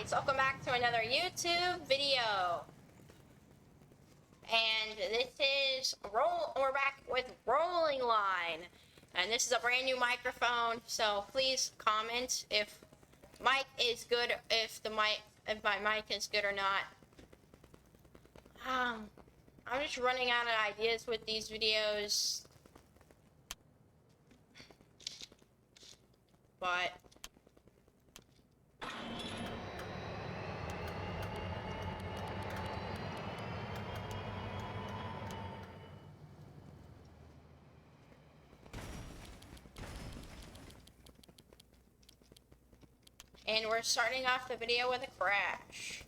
guys, welcome back to another YouTube video. And this is we're back with Rolling Line. And this is a brand new microphone, so please comment if mic is good, if my mic is good or not. I'm just running out of ideas with these videos. But and we're starting off the video with a crash.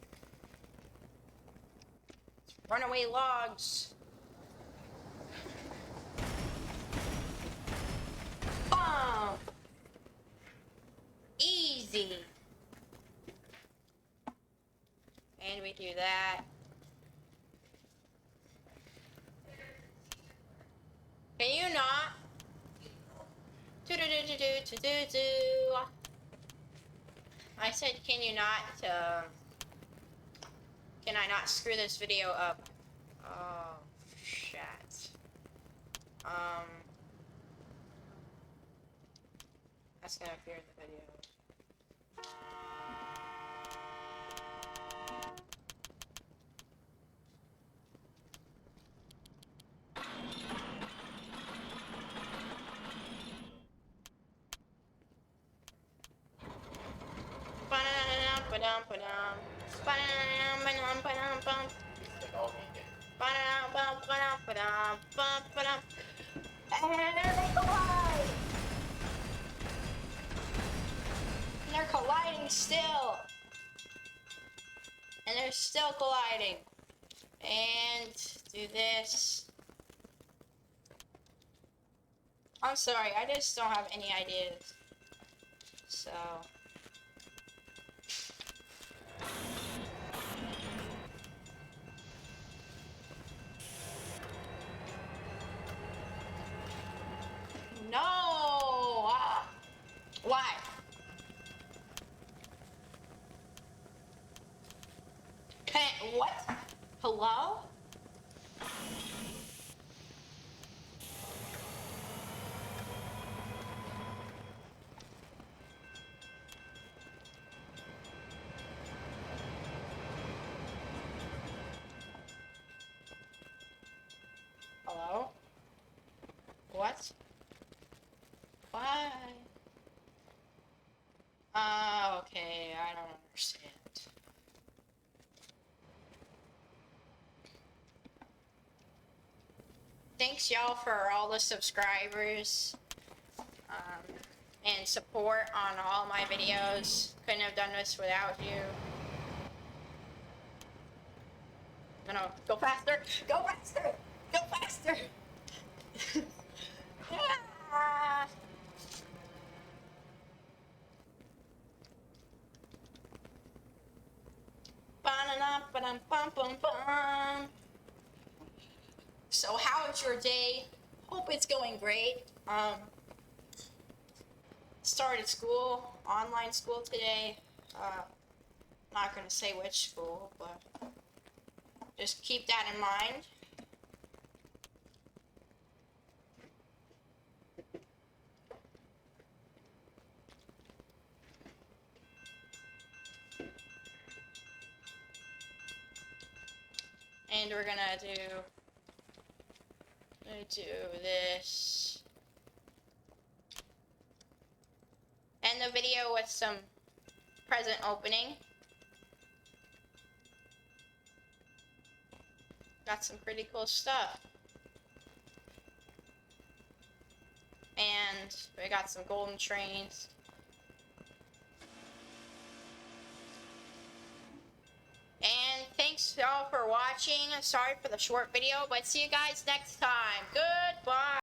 Runaway logs. Bump. Easy. And we do that. Can you not? Do. I said, can you not, can I not screw this video up? Oh, shit. That's gonna appear in the video. And they collide! And they're colliding still! And they're still colliding. And do this. I'm sorry, I just don't have any ideas. So no! Why? What? Hello? Hello? What? Why? Okay, I don't understand. Thanks y'all for all the subscribers and support on all my videos. Couldn't have done this without you. No, go faster! Go faster! Go faster! Ah. So how is your day? Hope it's going great. Started school, online school today. Not gonna say which school, but just keep that in mind. And we're gonna do this. End the video with some present opening. Got some pretty cool stuff. And we got some golden trains. And thanks y'all for watching. Sorry for the short video, but see you guys next time. Goodbye.